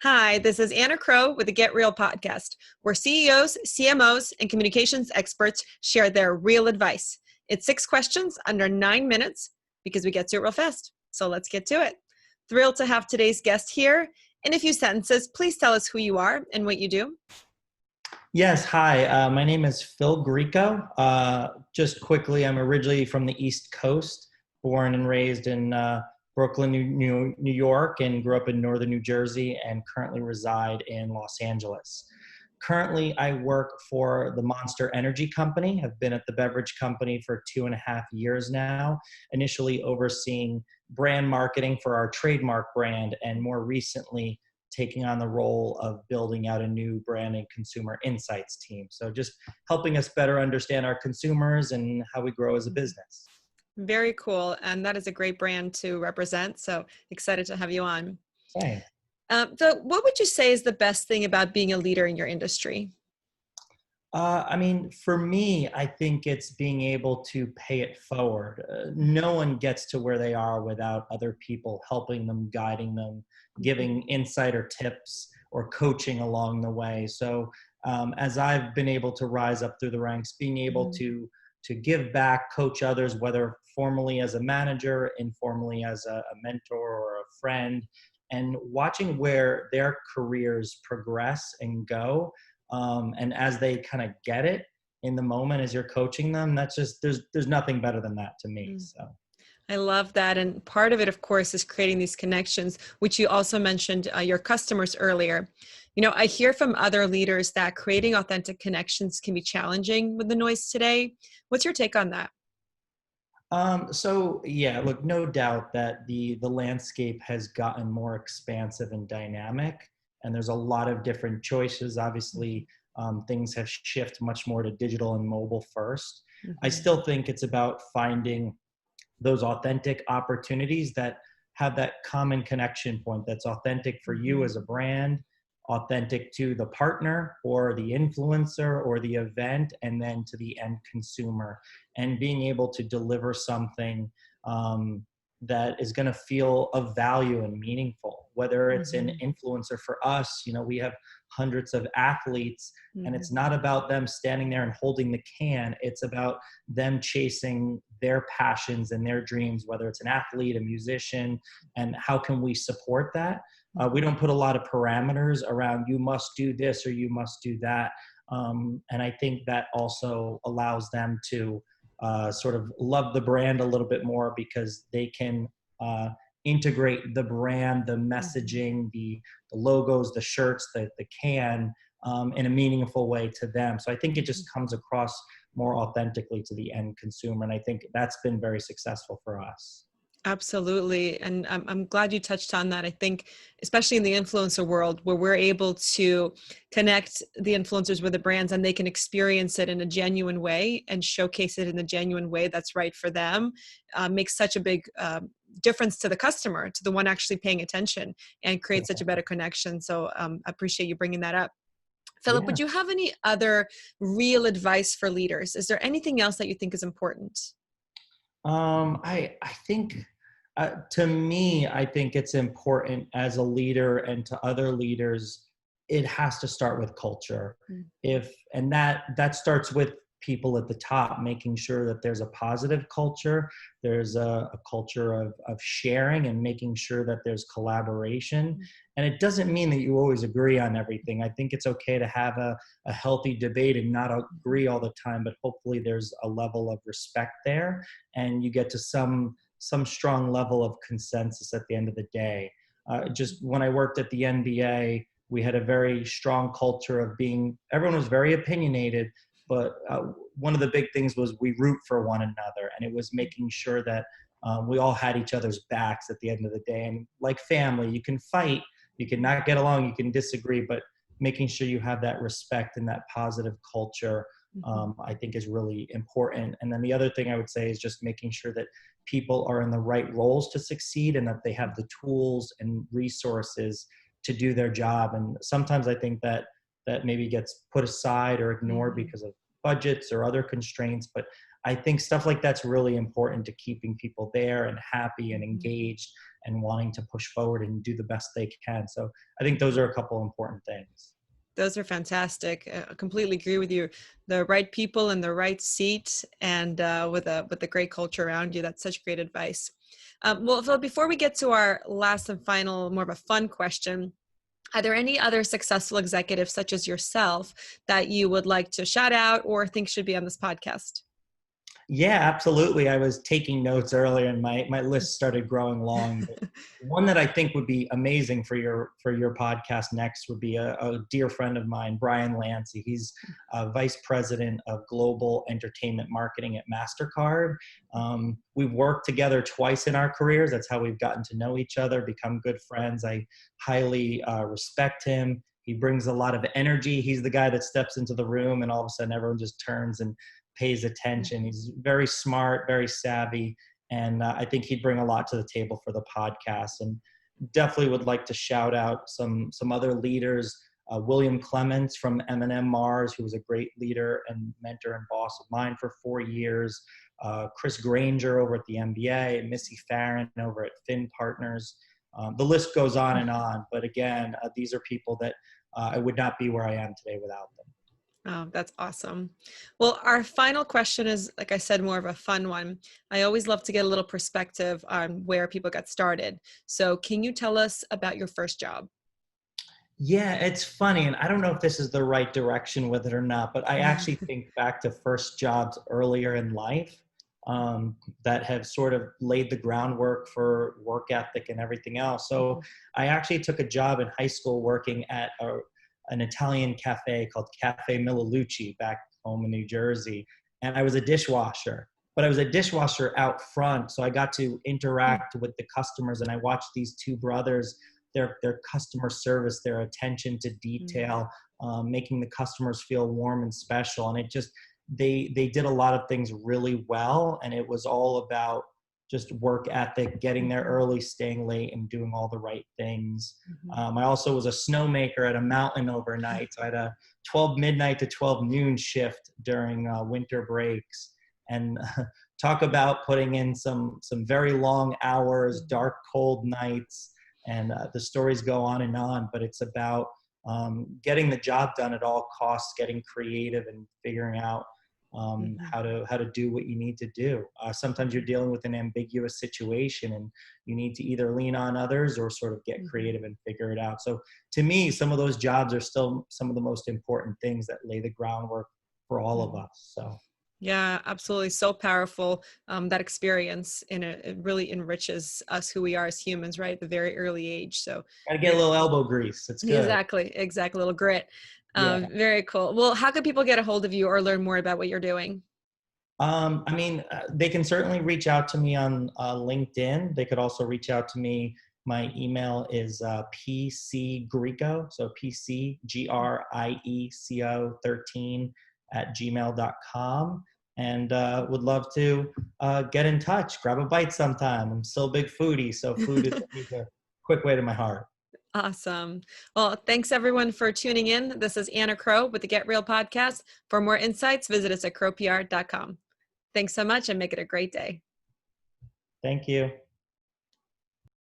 Hi, this is Anna Crowe with the Get Real podcast, where CEOs, CMOs, and communications experts share their real advice. It's 6 questions under 9 minutes because we get to it real fast. So let's get to it. Thrilled to have today's guest here. In a few sentences, please tell us who you are and what you do. Yes, hi. My name is Phil Grieco. Just quickly, I'm originally from the East Coast, born and raised in Brooklyn, New York, and grew up in northern New Jersey, and currently reside in Los Angeles. Currently, I work for the Monster Energy Company. I've been at the beverage company for 2.5 years now, initially overseeing brand marketing for our trademark brand, and more recently, taking on the role of building out a new brand and consumer insights team. So just helping us better understand our consumers and how we grow as a business. Very cool. And that is a great brand to represent. So excited to have you on. Hey. So what would you say is the best thing about being a leader in your industry? For me, I think it's being able to pay it forward. No one gets to where they are without other people helping them, guiding them, giving insight or tips or coaching along the way. So as I've been able to rise up through the ranks, being able to give back, coach others, whether formally as a manager, informally as a mentor or a friend, and watching where their careers progress and go. And as they kind of get it in the moment as you're coaching them, that's just, there's nothing better than that to me. So. I love that. And part of it, of course, is creating these connections, which you also mentioned your customers earlier. You know, I hear from other leaders that creating authentic connections can be challenging with the noise today. What's your take on that? So yeah, look, no doubt that the landscape has gotten more expansive and dynamic, and there's a lot of different choices. Obviously, things have shifted much more to digital and mobile first. I still think it's about finding those authentic opportunities that have that common connection point that's authentic for you as a brand, authentic to the partner or the influencer or the event, and then to the end consumer, and being able to deliver something that is going to feel of value and meaningful, whether it's an influencer. For us, you know, we have hundreds of athletes, and it's not about them standing there and holding the can. It's about them chasing their passions and their dreams, whether it's an athlete, a musician, and how can we support that? We don't put a lot of parameters around you must do this or you must do that. And I think that also allows them to sort of love the brand a little bit more, because they can integrate the brand, the messaging, the logos, the shirts, the can in a meaningful way to them. So I think it just comes across more authentically to the end consumer. And I think that's been very successful for us. Absolutely. And I'm glad you touched on that. I think, especially in the influencer world, where we're able to connect the influencers with the brands and they can experience it in a genuine way and showcase it in a genuine way that's right for them, makes such a big difference to the customer, to the one actually paying attention, and create such a better connection. So I appreciate you bringing that up. Philip, would you have any other real advice for leaders? Is there anything else that you think is important? I think to me, I think it's important as a leader and to other leaders, it has to start with culture. And that starts with people at the top, making sure that there's a positive culture. There's a culture of sharing and making sure that there's collaboration. And it doesn't mean that you always agree on everything. I think it's okay to have a healthy debate and not agree all the time, but hopefully there's a level of respect there, and you get to some strong level of consensus at the end of the day. Just when I worked at the NBA, we had a very strong culture of everyone was very opinionated, but one of the big things was we root for one another, and it was making sure that we all had each other's backs at the end of the day. And like family, you can fight, you can not get along, you can disagree, but making sure you have that respect and that positive culture, I think is really important. And then the other thing I would say is just making sure that people are in the right roles to succeed, and that they have the tools and resources to do their job. And sometimes I think that maybe gets put aside or ignored because of budgets or other constraints. But I think stuff like that's really important to keeping people there and happy and engaged and wanting to push forward and do the best they can. So I think those are a couple important things. Those are fantastic. I completely agree with you. The right people in the right seat, and with a great culture around you. That's such great advice. Well, Phil, before we get to our last and final, more of a fun question, are there any other successful executives such as yourself that you would like to shout out or think should be on this podcast? Yeah, absolutely. I was taking notes earlier and my list started growing long. But one that I think would be amazing for your podcast next would be a dear friend of mine, Brian Lancey. He's vice president of global entertainment marketing at MasterCard. We've worked together twice in our careers. That's how we've gotten to know each other, become good friends. I highly respect him. He brings a lot of energy. He's the guy that steps into the room and all of a sudden everyone just turns and pays attention. He's very smart, very savvy, and I think he'd bring a lot to the table for the podcast. And definitely would like to shout out some other leaders. William Clements from M&M Mars, who was a great leader and mentor and boss of mine for 4 years. Chris Granger over at the NBA, Missy Farron over at Finn Partners. The list goes on and on. But again, these are people that I would not be where I am today without them. Oh, that's awesome. Well, our final question is, like I said, more of a fun one. I always love to get a little perspective on where people got started. So can you tell us about your first job? Yeah, it's funny, and I don't know if this is the right direction with it or not, but I actually think back to first jobs earlier in life that have sort of laid the groundwork for work ethic and everything else. So I actually took a job in high school working at an Italian cafe called Cafe Milalucci back home in New Jersey. And I was a dishwasher, but I was a dishwasher out front. So I got to interact with the customers and I watched these two brothers, their customer service, their attention to detail, making the customers feel warm and special. And it just, they did a lot of things really well. And it was all about just work ethic, getting there early, staying late, and doing all the right things. I also was a snowmaker at a mountain overnight. So I had a 12 midnight to 12 noon shift during winter breaks. And talk about putting in some very long hours, dark, cold nights, and the stories go on and on. But it's about getting the job done at all costs, getting creative and figuring out how to do what you need to do. Sometimes you're dealing with an ambiguous situation and you need to either lean on others or sort of get creative and figure it out. So to me, some of those jobs are still some of the most important things that lay the groundwork for all of us. So yeah, absolutely. So powerful. That experience it really enriches us who we are as humans, right? At the very early age. So gotta get a little elbow grease. It's good. Exactly. A little grit. Yeah. Very cool. Well, how can people get a hold of you or learn more about what you're doing? I mean, they can certainly reach out to me on LinkedIn. They could also reach out to me. My email is pcgrieco, so pcgrieco13 @gmail.com. And would love to get in touch, grab a bite sometime. I'm still a big foodie, so food is a quick way to my heart. Awesome. Well, thanks everyone for tuning in. This is Anna Crowe with the Get Real podcast. For more insights, visit us at crowepr.com. Thanks so much and make it a great day. Thank you.